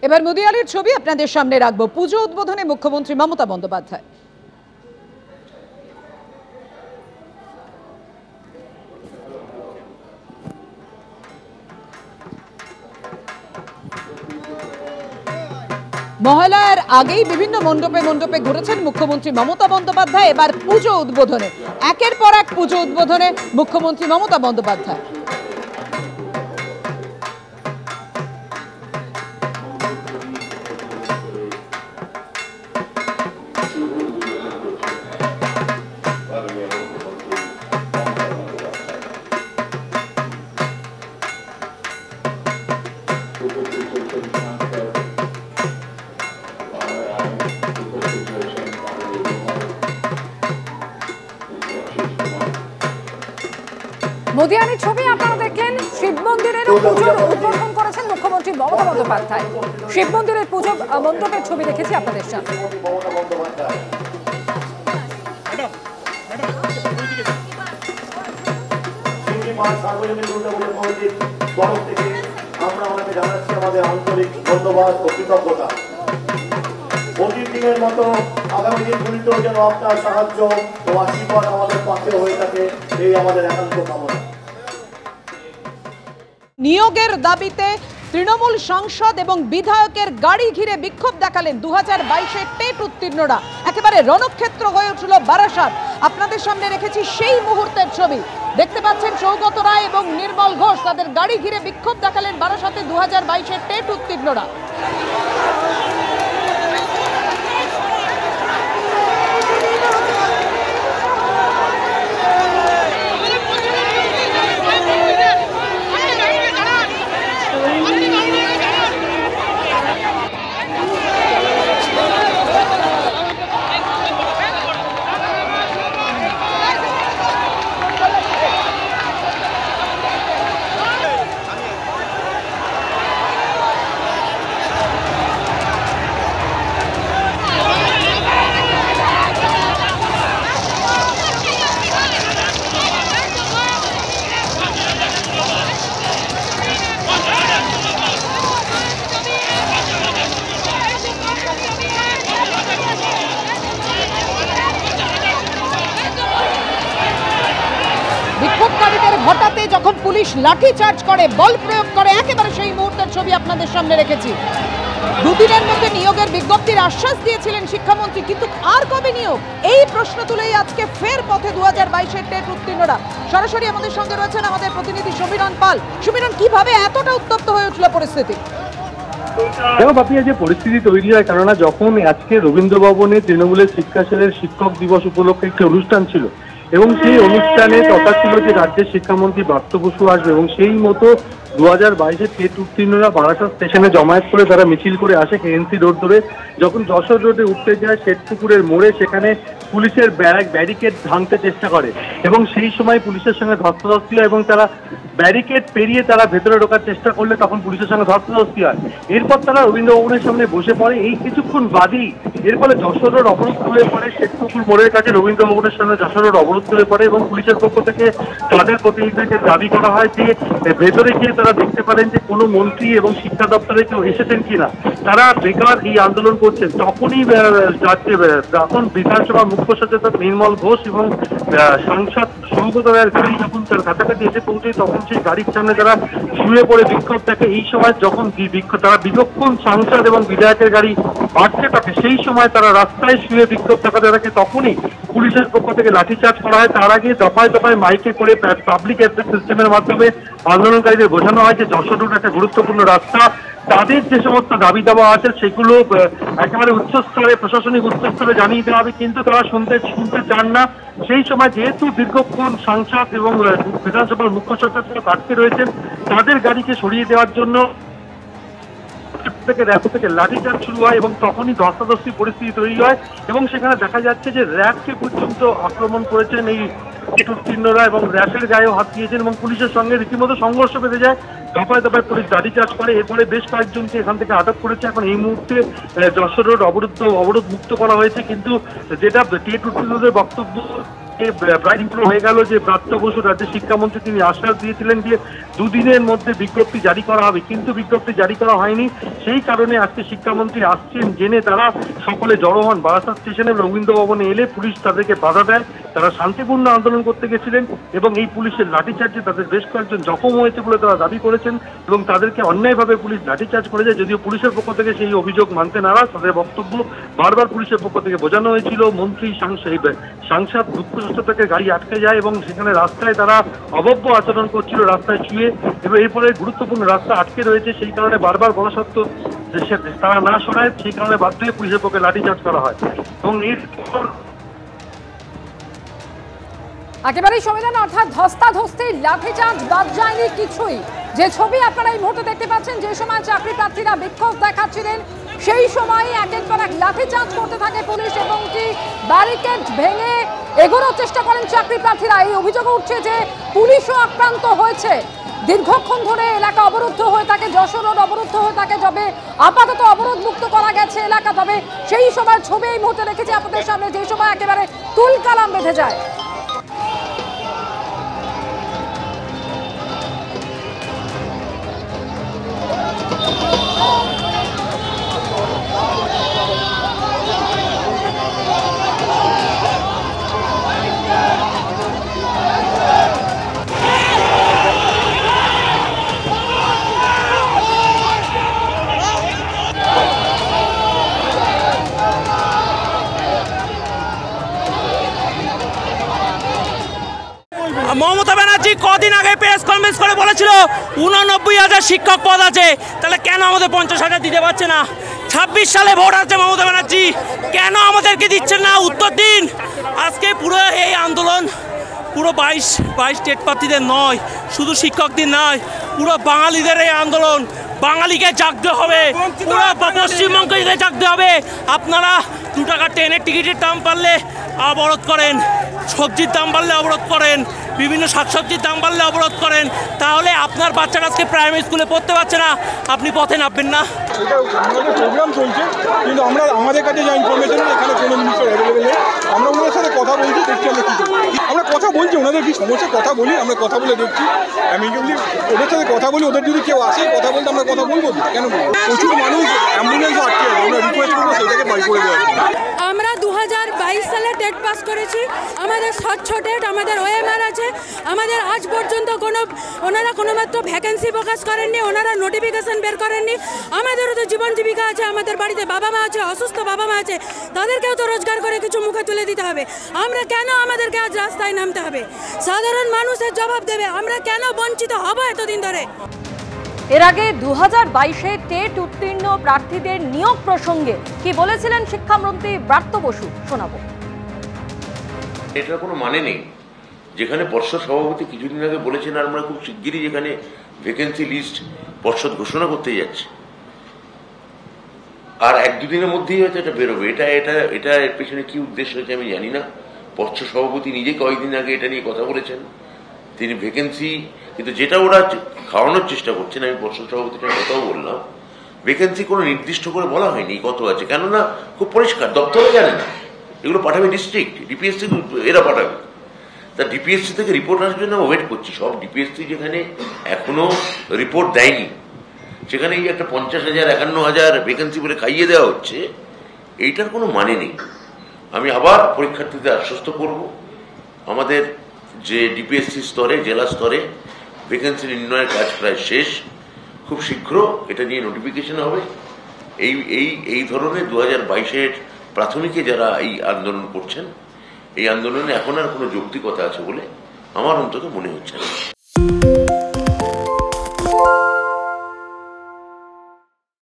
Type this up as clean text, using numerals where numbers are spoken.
এবার মুদিয়ালির ছবি আপনাদের সামনে রাখবো। পুজো উদ্বোধনে মুখ্যমন্ত্রী মমতা বন্দ্যোপাধ্যায়। মহালয়ার আগেই বিভিন্ন মণ্ডপে মণ্ডপে ঘুরেছেন মুখ্যমন্ত্রী মমতা বন্দ্যোপাধ্যায়। এবার পুজো উদ্বোধনে একের পর এক পুজো উদ্বোধনে মুখ্যমন্ত্রী মমতা বন্দ্যোপাধ্যায়। মুদিয়ালির ছবি আপনারা দেখলেন। শিব মন্দিরের পুজোর উদ্বোধন করেছেন মুখ্যমন্ত্রী মমতা বন্দ্যোপাধ্যায়। শিব মন্দিরের পুজো মণ্ডপের ছবি দেখেছি আপনাদের সামনে। আমরা ওনাকে জানাচ্ছি আমাদের আন্তরিক ধন্যবাদ ও কৃতজ্ঞতা। প্রতিদিনের মতো আগামী দিনগুলিতেও যেন আপনার সাহায্য ও আশীর্বাদ আমাদের পাশে হয়ে থাকে, এই আমাদের একান্ত কামনা। নিয়োগের দাবিতে তৃণমূল সাংসদ এবং বিধায়কের গাড়ি ঘিরে বিক্ষোভ দেখালেন 2022-এর টেট উত্তীর্ণরা। একেবারে রণক্ষেত্র হয়ে উঠল বারাসাত। আপনাদের সামনে রেখেছি সেই মুহূর্তের ছবি। দেখতে পাচ্ছেন সৌগত রায় এবং নির্মল ঘোষ তাদের গাড়ি ঘিরে বিক্ষোভ দেখালেন বারাসাতে 2022-এর টেট উত্তীর্ণরা। বিক্ষোভকারীদের হঠাতে যখন পুলিশ লাঠি চার্জ করে, বল প্রয়োগ করে, একেবারে সেই মুহূর্তের ছবি আপনাদের সামনে রেখেছি। দুদিনের মধ্যে নিয়োগের বিজ্ঞপ্তির আশ্বাস দিয়েছিলেন শিক্ষামন্ত্রী, কিন্তু আর কবে নিয়োগ? এই প্রশ্ন তুলেই আজকে ফের পথে 2022-এর টেট উত্তীর্ণরা। সরাসরি আমাদের সঙ্গে রয়েছেন আমাদের প্রতিনিধি সমীরণ পাল। সমীরণ, কিভাবে এতটা উত্তপ্ত হয়ে উঠল পরিস্থিতি? দেখো বাপি, যে পরিস্থিতি তৈরি হয়, কেননা যখন আজকে রবীন্দ্র ভবনে তৃণমূলের শিক্ষা সেলের শিক্ষক দিবস উপলক্ষে একটি অনুষ্ঠান ছিল এবং সেই অনুষ্ঠানে কথা ছিল যে রাজ্যের শিক্ষামন্ত্রী ব্রাত্য বসু আসবে এবং সেই মতো 2022-এর টেট উত্তীর্ণরা বারাসাত স্টেশনে জমায়েত করে তারা মিছিল করে আসে কেএনসি রোড ধরে। যখন যশোর রোডে উঠতে যায় শেঠপুকুরের মোড়ে, সেখানে পুলিশের ব্যারিকেড ভাঙতে চেষ্টা করে এবং সেই সময় পুলিশের সঙ্গে ধস্তাধস্তি হয় এবং তারা ব্যারিকেড পেরিয়ে তারা ভেতরে ঢোকার চেষ্টা করলে তখন পুলিশের সঙ্গে ধস্তাধস্তি হয়। এরপর তারা রবীন্দ্র ভবনের সামনে বসে পড়ে। এই কিছুক্ষণ বাদেই এর ফলে যশোর রোড অবরুদ্ধ হয়ে পড়ে। শেঠপুকুর মোড়ের কাছে রবীন্দ্র ভবনের সামনে যশোর রোড অবরুদ্ধ হয়ে পড়ে এবং পুলিশের পক্ষ থেকে তাদের প্রতিনিধিকে দাবি করা হয় যে ভেতরে গিয়ে তারা দেখতে পারেন যে কোনো মন্ত্রী এবং শিক্ষা দপ্তরে কেউ এসেছেন কিনা। তারা বেকার এই আন্দোলন করছেন। তখনই যখন বিধানসভা মুখ্য সচেতক নির্মল ঘোষ এবং সাংসদ সৌগত রায়ের গাড়ি যখন তার কাছাকাছি এসে পৌঁছে, তখন সেই গাড়ির সামনে তারা শুয়ে পড়ে বিক্ষোভ দেখে। এই সময় যখন তারা বিচক্ষণ সাংসদ এবং বিধায়কের গাড়ি আসছে থাকে, সেই সময় তারা রাস্তায় শুয়ে বিক্ষোভ দেখাতে থাকে। তখনই পুলিশের পক্ষ থেকে লাঠিচার্জ করা হয়। তার আগে দফায় দফায় মাইকে করে পাবলিক অ্যাড্রেস সিস্টেমের মাধ্যমে আন্দোলনকারীদের বোঝানো হয় যে যশোর রোড একটা গুরুত্বপূর্ণ রাস্তা। তাদের যে সমস্ত দাবি দাওয়া আছে সেগুলো একেবারে উচ্চস্তরে, প্রশাসনিক উচ্চস্তরে জানিয়ে দেওয়া হবে, কিন্তু তারা শুনতে চান না। সেই সময় যেহেতু দীর্ঘক্ষণ সাংসদ এবং বিধানসভার মুখ্য সচেতক আটকে রয়েছেন, তাদের গাড়িকে সরিয়ে দেওয়ার জন্য থেকে লাঠিচার্জ শুরু হয় এবং তখনই ধস্তাধস্তি পরিস্থিতি তৈরি হয় এবং সেখানে দেখা যাচ্ছে যে র্যাবকে পর্যন্ত আক্রমণ করেছেন এই টেট উত্তীর্ণরা এবং র্যাবের গায়েও হাত দিয়েছেন এবং পুলিশের সঙ্গে রীতিমতো সংঘর্ষ বেঁধে যায়। দফায় দফায় পুলিশ লাঠিচার্জ করে। এরপরে বেশ কয়েকজনকে এখান থেকে আটক করেছে। এখন এই মুহূর্তে যশোর রোড অবরোধ মুক্ত করা হয়েছে, কিন্তু যেটা টেট উত্তীর্ণদের বক্তব্য প্রায় দিন হয়ে গেল যে ব্রাত্য বসু রাজ্যের শিক্ষামন্ত্রী তিনি আশ্বাস দিয়েছিলেন যে দুদিনের মধ্যে বিজ্ঞপ্তি জারি করা হবে, কিন্তু বিজ্ঞপ্তি জারি করা হয়নি। সেই কারণে আজকে শিক্ষামন্ত্রী আসছেন জেনে তারা সকলে জড়ো হন বারাসাত স্টেশনে রবীন্দ্র ভবনে। এলে পুলিশ তাদেরকে বাধা দেয়। তারা শান্তিপূর্ণ আন্দোলন করতে গেছিলেন এবং এই পুলিশের লাঠিচার্জে তাদের বেশ কয়েকজন জখম হয়েছে বলে তারা দাবি করেছেন এবং তাদেরকে অন্যায়ভাবে পুলিশ লাঠিচার্জ করে যায়। যদিও পুলিশের পক্ষ থেকে সেই অভিযোগ মানতে নারাজ, তাদের বক্তব্য বারবার পুলিশের পক্ষ থেকে বোঝানো হয়েছিল। মন্ত্রী সাংসদ দুঃখস্থাকে গাড়ি আটকে যায় এবং সেখানে রাস্তায় তারা অভব্য আচরণ করছিল, রাস্তায় ছুঁয়ে, এবং এরপরে গুরুত্বপূর্ণ রাস্তা আটকে রয়েছে। সেই কারণে বারবার বলা সত্ত্বেও তারা না সরায়, সেই কারণে বাধ্য হয়ে পুলিশের পক্ষে লাঠিচার্জ করা হয় এবং এরপর একেবারেই সংবিধান অর্থাৎ ধস্তাধস্তি, লাঠিচার্জ বাদ যায়নি কিছুই। যে ছবি আপনারা এই মুহূর্তে দেখতে পাচ্ছেন, যে সময় চাকরি প্রার্থীরা বিক্ষোভ দেখাচ্ছিলেন সেই সময় একের পর এক লাঠিচার্জ করতে থাকে পুলিশ এবং কি ব্যারিকেড ভেঙে এগোনোর চেষ্টা করেন চাকরি প্রার্থীরা। এই অভিযোগ উঠছে যে পুলিশও আক্রান্ত হয়েছে। দীর্ঘক্ষণ ধরে এলাকা অবরুদ্ধ হয়ে থাকে, যশোর রোড অবরুদ্ধ হয়ে থাকে, তবে আপাতত অবরোধ মুক্ত করা গেছে এলাকা। তবে সেই সময় ছবি এই মুহূর্তে রেখেছি আপনাদের সামনে, যে সময় একেবারে তুলকালাম বেঁধে যায়। মমতা ব্যানার্জি কদিন আগে প্রেস কনফারেন্স করে বলেছিল 89,000 শিক্ষক পদ আছে, তাহলে কেন আমাদের 50,000 দিতে পারছে না? 26 সালে ভোট আছে মমতা ব্যানার্জি, কেন আমাদেরকে দিচ্ছেন না? উত্তর দিন। আজকে পুরো এই আন্দোলন পুরো 22 স্টেট প্রার্থীদের নয়, শুধু শিক্ষকদের নয়, পুরো বাঙালিদের এই আন্দোলন। বাঙালিকে জাগতে হবে, পুরো পশ্চিমবঙ্গকে জাগতে হবে। আপনারা 2 টাকা ট্রেনের টিকিটের দাম বাড়লে অবরোধ করেন, সবজির দাম বাড়লে অবরোধ করেন, বিভিন্ন শাকসবজির দাম বাড়লে অবরোধ করেন, তাহলে আপনার বাচ্চারা আজকে প্রাইমারি স্কুলে পড়তে পারছে না, আপনি পথে নামবেন না। এটা আমাদের প্রোগ্রাম চলছে, কিন্তু আমাদের কাছে যা ইনফরমেশন এখানে কোনো মিনিস্টার অ্যাভেলেবেল নেই। আমরা ওনাদের সাথে কথা বলছি, দেখছি আমরা কী করছি। আমরা কথা বলছি, ওনাদের কি সমস্যা কথা বলি, আমরা কথা বলে দেখছি। আমি যদি ওদের সাথে কথা বলি, ওদের যদি কেউ আসে কথা বলতে, আমরা কথা বলবো, কেন বলবো? প্রচুর মানুষ অ্যাম্বুলেন্সও আটকে যাবে, আমরা রিকোয়েস্ট করবো সেটাকে বাই করে দেওয়া। আমরা 2022 সালে টেট পাস করেছি, আমাদের স্বচ্ছ টেট, আমাদের ওএমআর আছে, আমাদের আজ পর্যন্ত ওনারা কোনো মাত্র ভ্যাকেন্সি প্রকাশ করেননি, ওনারা নোটিফিকেশন বের করেননি। আমাদেরও তো জীবন জীবিকা আছে, আমাদের বাড়িতে বাবা মা আছে, অসুস্থ বাবা মা আছে, তাদেরকেও তো রোজগার করে কিছু মুখে তুলে দিতে হবে। আমরা কেন আমাদেরকে আজ রাস্তায় নামতে হবে? সাধারণ মানুষের জবাব দেবে, আমরা কেন বঞ্চিত হব এতদিন ধরে। এর আগে 2022-এ টেট উত্তীর্ণ প্রার্থীদের নিয়োগ প্রসঙ্গে কি বলেছিলেন শিক্ষামন্ত্রী ব্রাত্য বসু, শোনাবো। এটার কোনো মানে নেই। যেখানে পর্ষদ সভাপতি কিছুদিন আগে বলেছেন আর আমরা খুব শিগগিরই যেখানে ভ্যাকেন্সি লিস্ট পর্ষদ ঘোষণা করতে যাচ্ছে, আর 1-2 দিনের মধ্যেই হয়তো এটা বেরোবে। এটা এর পেছনে কি উদ্দেশ্য হয়েছে আমি জানি না। পর্ষদ সভাপতি নিজে কয়েকদিন আগে এটা নিয়ে কথা বলেছেন, তিনি ভ্যাকেন্সি, কিন্তু যেটা ওরা খাওয়ানোর চেষ্টা করছেন, আমি পর্ষদ সভাপতির সঙ্গে কথাও বললাম, ভ্যাকেন্সি কোনো নির্দিষ্ট করে বলা হয়নি কত আছে, কেননা খুব পরিষ্কার, দপ্তরে জানে না, এগুলো পাঠাবে ডিস্ট্রিক্ট, ডিপিএসসি এরা পাঠাবে। তা ডিপিএসসি থেকে রিপোর্ট আসার জন্য ওয়েট করছি। সব ডিপিএসসি যেখানে এখনো রিপোর্ট দেয়নি, সেখানে এই একটা 50,000 51,000 ভ্যাকেন্সি বলে খাইয়ে দেওয়া হচ্ছে, এইটার কোনো মানে নেই। আমি আবার পরীক্ষার্থীদের আশ্বস্ত করব, আমাদের যে ডিপিএসসি স্তরে, জেলা স্তরে ভ্যাকেন্সি নির্ণয়ের কাজ প্রায় শেষ। খুব শীঘ্র এটা নিয়ে নোটিফিকেশন হবে। এই ধরনের 2022-এর প্রাথমিকে যারা এই আন্দোলন করছেন, এই আন্দোলনে এখন আর কোনো যৌক্তিকতা আছে বলে আমার অন্তত মনে হচ্ছে না।